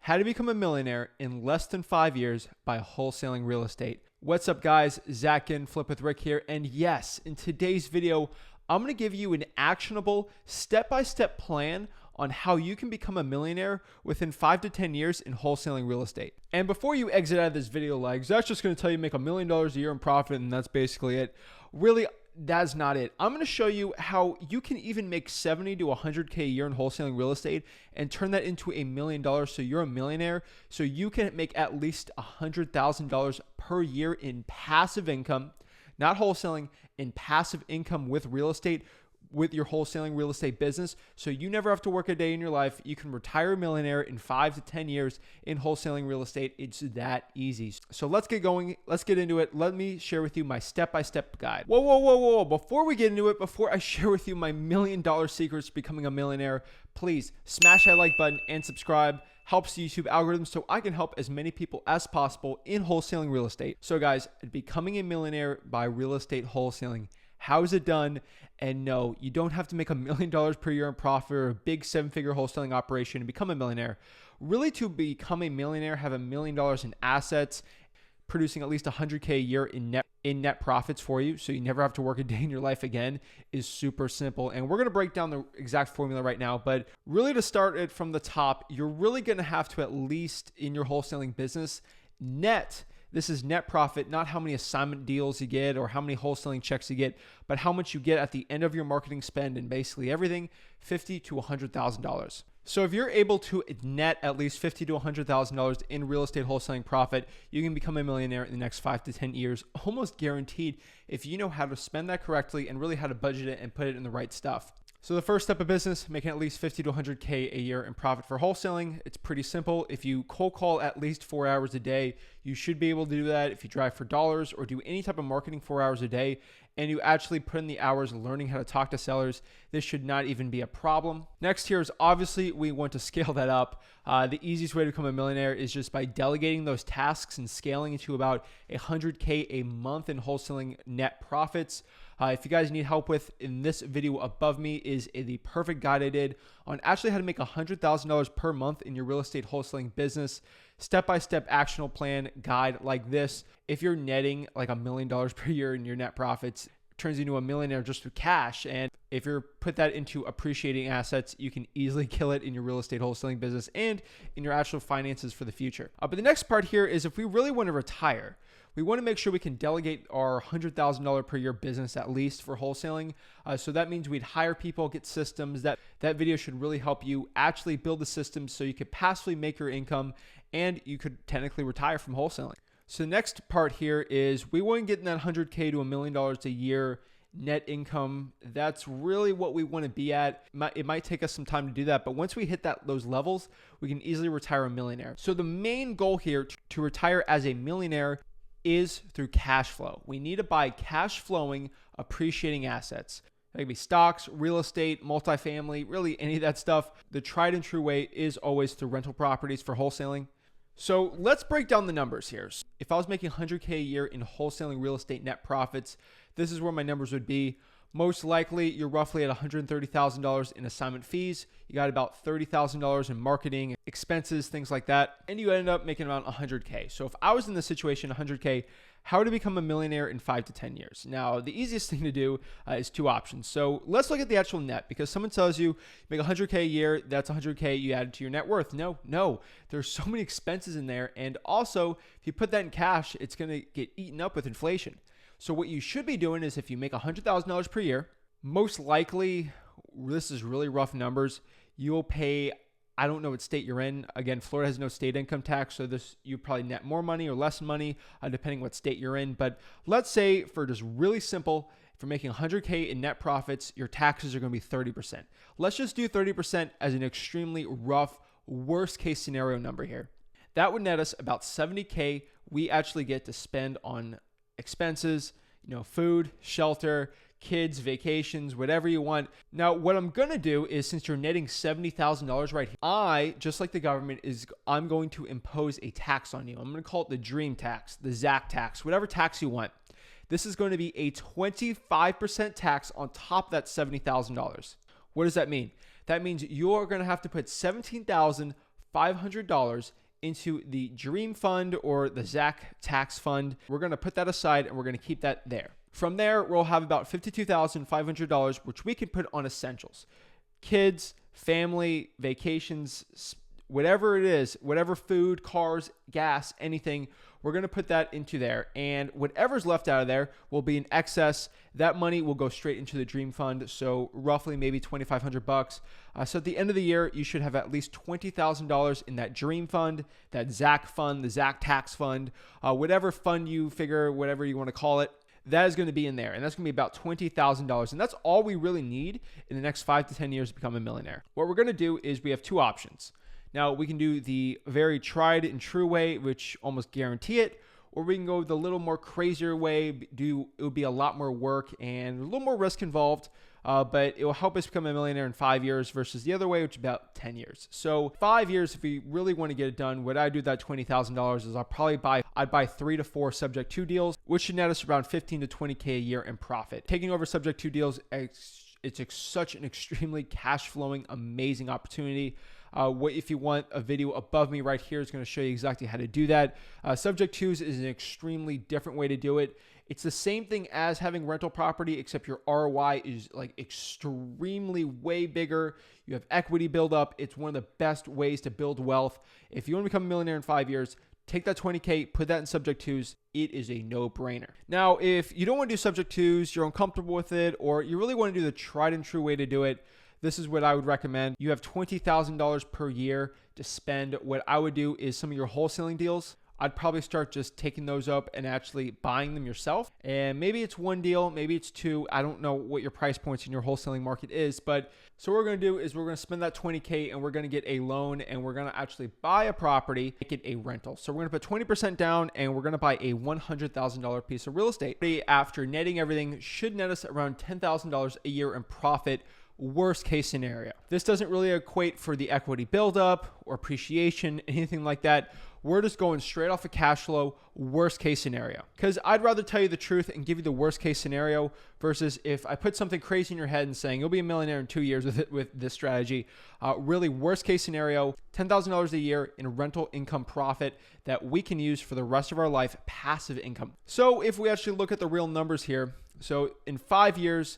How to become a millionaire in less than 5 years by wholesaling real estate. What's up, guys? Zach Ginn, Flip with Rick here. And yes, in today's video, I'm going to give you an actionable step-by-step plan on how you can become a millionaire within 5 to 10 years in wholesaling real estate. And before you exit out of this video, like, Zach's just going to tell you make $1 million a year in profit and that's basically it. Really, that's not it. I'm going to show you how you can even make 70 to 100K a year in wholesaling real estate and turn that into $1 million. So you're a millionaire. So you can make at least $100,000 per year in passive income, not wholesaling, in passive income with real estate, with your wholesaling real estate business. So you never have to work a day in your life. You can retire a millionaire in 5 to 10 years in wholesaling real estate. It's that easy. So let's get going. Let's get into it. Let me share with you my step-by-step guide. Whoa. Before we get into it, before I share with you my $1 million secrets to becoming a millionaire, please smash that like button and subscribe. Helps the YouTube algorithm so I can help as many people as possible in wholesaling real estate. So guys, becoming a millionaire by real estate wholesaling. How is it done? And no, you don't have to make $1 million per year in profit or a big 7-figure wholesaling operation to become a millionaire. Really, to become a millionaire, have $1 million in assets, producing at least $100K a year in net profits for you, so you never have to work a day in your life again, is super simple. And we're going to break down the exact formula right now, but really to start it from the top, you're really going to have to, at least in your wholesaling business, this is net profit, not how many assignment deals you get or how many wholesaling checks you get, but how much you get at the end of your marketing spend and basically everything, $50,000 to $100,000. So if you're able to net at least $50,000 to $100,000 in real estate wholesaling profit, you can become a millionaire in the next 5 to 10 years, almost guaranteed, if you know how to spend that correctly and really how to budget it and put it in the right stuff. So the first step of business, making at least $50,000 to $100K a year in profit for wholesaling. It's pretty simple. If you cold call at least 4 hours a day, you should be able to do that. If you drive for dollars or do any type of marketing 4 hours a day, and you actually put in the hours learning how to talk to sellers, this should not even be a problem. Next here is obviously we want to scale that up. The easiest way to become a millionaire is just by delegating those tasks and scaling it to about $100K a month in wholesaling net profits. If you guys need help with, in this video above me is the perfect guide I did on actually how to make $100,000 per month in your real estate wholesaling business. Step-by-step actionable plan guide like this. If you're netting like $1 million per year in your net profits, it turns you into a millionaire just through cash. And if you put that into appreciating assets, you can easily kill it in your real estate wholesaling business and in your actual finances for the future. But the next part here is if we really want to retire, we want to make sure we can delegate our $100,000 per year business at least for wholesaling. So that means we'd hire people, get systems. That video should really help you actually build the systems so you could passively make your income and you could technically retire from wholesaling. So the next part here is we want to get in that $100K to $1 million a year net income. That's really what we want to be at. It might take us some time to do that, but once we hit those levels, we can easily retire a millionaire. So the main goal here to retire as a millionaire is through cash flow. We need to buy cash flowing, appreciating assets. That could be stocks, real estate, multifamily, really any of that stuff. The tried and true way is always through rental properties for wholesaling. So let's break down the numbers here. If I was making $100K a year in wholesaling real estate net profits, this is where my numbers would be. Most likely, you're roughly at $130,000 in assignment fees. You got about $30,000 in marketing, expenses, things like that, and you end up making around $100K. So if I was in this situation, $100K, how to become a millionaire in 5 to 10 years? Now, the easiest thing to do is 2 options. So let's look at the actual net, because someone tells you make $100K a year, that's $100K you add to your net worth. No, there's so many expenses in there. And also, if you put that in cash, it's going to get eaten up with inflation. So what you should be doing is if you make $100,000 per year, most likely, this is really rough numbers, you will pay, I don't know what state you're in. Again, Florida has no state income tax, so you probably net more money or less money, depending what state you're in. But let's say for just really simple, if you're making $100K in net profits, your taxes are going to be 30%. Let's just do 30% as an extremely rough, worst case scenario number here. That would net us about $70K we actually get to spend on expenses, food, shelter, kids, vacations, whatever you want. Now, what I'm going to do is, since you're netting $70,000 right here, just like the government, I'm going to impose a tax on you. I'm going to call it the dream tax, the Zach tax, whatever tax you want. This is going to be a 25% tax on top of that $70,000. What does that mean? That means you're going to have to put $17,000 $500 into the Dream Fund or the Zach Tax Fund. We're going to put that aside and we're going to keep that there. From there, we'll have about $52,500, which we can put on essentials. Kids, family, vacations, whatever it is, whatever food, cars, gas, anything, we're going to put that into there. And whatever's left out of there will be in excess. That money will go straight into the Dream Fund. So roughly maybe $2,500. So at the end of the year, you should have at least $20,000 in that Dream Fund, that Zach Fund, the Zach Tax Fund, whatever fund you figure, whatever you want to call it. That is going to be in there, and that's going to be about $20,000, and that's all we really need in the next 5 to 10 years to become a millionaire. What we're going to do is we have two options. Now, we can do the very tried and true way, which almost guarantee it, or we can go the little more crazier way. It will be a lot more work and a little more risk involved, but it will help us become a millionaire in 5 years versus the other way, which is about 10 years. So 5 years, if we really want to get it done, what I do with that $20,000 is I'd buy 3 to 4 subject to deals, which should net us around 15 to 20K a year in profit. Taking over subject to deals, it's such an extremely cash flowing, amazing opportunity. If you want a video above me right here, is going to show you exactly how to do that. Subject twos is an extremely different way to do it. It's the same thing as having rental property, except your ROI is like extremely way bigger. You have equity buildup. It's one of the best ways to build wealth. If you want to become a millionaire in 5 years, take that 20K, put that in subject twos. It is a no-brainer. Now, if you don't want to do subject twos, you're uncomfortable with it, or you really want to do the tried and true way to do it, this is what I would recommend. You have $20,000 per year to spend. What I would do is some of your wholesaling deals, I'd probably start just taking those up and actually buying them yourself. And maybe it's one deal, maybe it's two. I don't know what your price points in your wholesaling market is, but so what we're going to do is we're going to spend that 20K and we're going to get a loan and we're going to actually buy a property, make it a rental. So we're going to put 20% down and we're going to buy a $100,000 piece of real estate. After netting everything, should net us around $10,000 a year in profit. Worst case scenario. This doesn't really equate for the equity buildup or appreciation, anything like that. We're just going straight off of cash flow, worst case scenario. Because I'd rather tell you the truth and give you the worst case scenario versus if I put something crazy in your head and saying you'll be a millionaire in 2 years with this strategy. Really worst case scenario, $10,000 a year in rental income profit that we can use for the rest of our life, passive income. So if we actually look at the real numbers here, so in 5 years,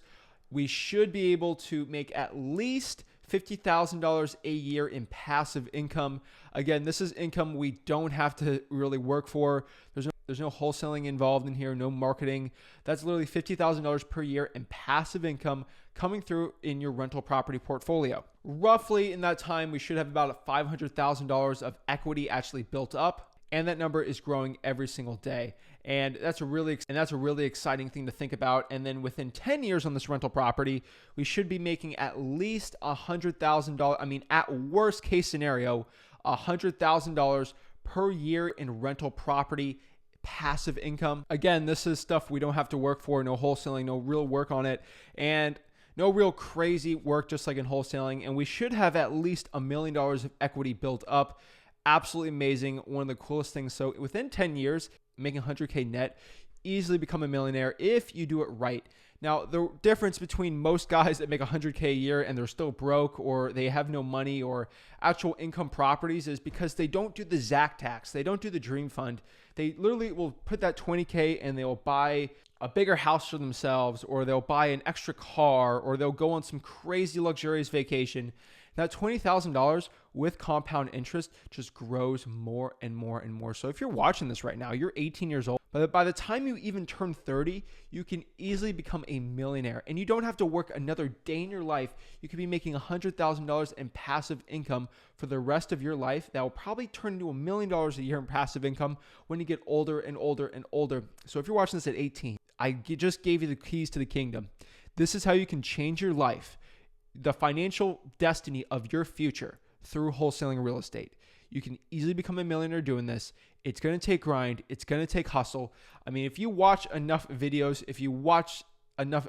we should be able to make at least $50,000 a year in passive income. Again, this is income we don't have to really work for. There's no wholesaling involved in here, no marketing. That's literally $50,000 per year in passive income coming through in your rental property portfolio. Roughly in that time, we should have about $500,000 of equity actually built up. And that number is growing every single day. And that's a really exciting thing to think about. And then within 10 years on this rental property, we should be making at least $100,000. I mean, at worst case scenario, $100,000 per year in rental property passive income. Again, this is stuff we don't have to work for, no wholesaling, no real work on it. And no real crazy work, just like in wholesaling. And we should have at least $1 million of equity built up. Absolutely amazing. One of the coolest things. So within 10 years, making 100K net, easily become a millionaire if you do it right. Now, the difference between most guys that make 100K a year and they're still broke or they have no money or actual income properties is because they don't do the Zach tax. They don't do the Dream Fund. They literally will put that 20K and they'll buy a bigger house for themselves, or they'll buy an extra car, or they'll go on some crazy luxurious vacation. That $20,000 with compound interest just grows more and more and more. So if you're watching this right now, you're 18 years old, but by the time you even turn 30, you can easily become a millionaire and you don't have to work another day in your life. You could be making $100,000 in passive income for the rest of your life. That will probably turn into $1 million a year in passive income when you get older and older and older. So if you're watching this at 18, I just gave you the keys to the kingdom. This is how you can change your life, the financial destiny of your future through wholesaling real estate. You can easily become a millionaire doing this. It's going to take grind. It's going to take hustle. I mean, if you watch enough videos, if you watch enough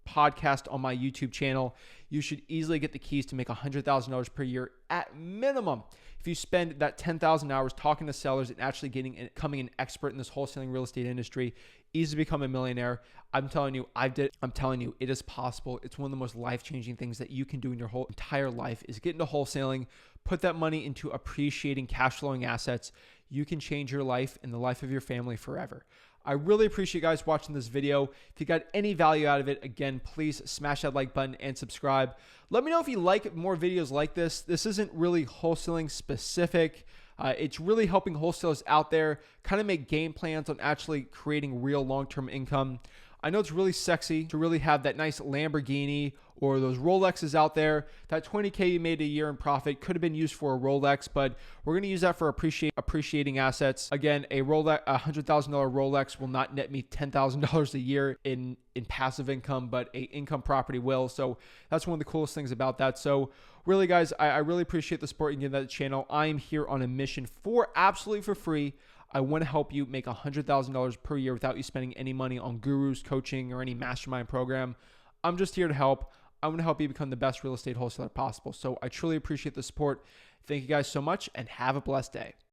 podcast on my YouTube channel, you should easily get the keys to make $100,000 per year at minimum. If you spend that 10,000 hours talking to sellers and actually becoming an expert in this wholesaling real estate industry, easily become a millionaire. I'm telling you, I'm telling you, it is possible. It's one of the most life-changing things that you can do in your whole entire life is get into wholesaling, put that money into appreciating, cash flowing assets. You can change your life and the life of your family forever. I really appreciate you guys watching this video. If you got any value out of it, again, please smash that like button and subscribe. Let me know if you like more videos like this. This isn't really wholesaling specific. It's really helping wholesalers out there kind of make game plans on actually creating real long-term income. I know it's really sexy to really have that nice Lamborghini or those Rolexes out there. That $20K you made a year in profit could have been used for a Rolex, but we're going to use that for appreciating assets. Again, a $100,000 Rolex will not net me $10,000 a year in passive income, but a income property will. So that's one of the coolest things about that. So really, guys, I really appreciate the support you give that channel. I am here on a mission absolutely for free. I want to help you make $100,000 per year without you spending any money on gurus, coaching, or any mastermind program. I'm just here to help. I want to help you become the best real estate wholesaler possible. So I truly appreciate the support. Thank you guys so much and have a blessed day.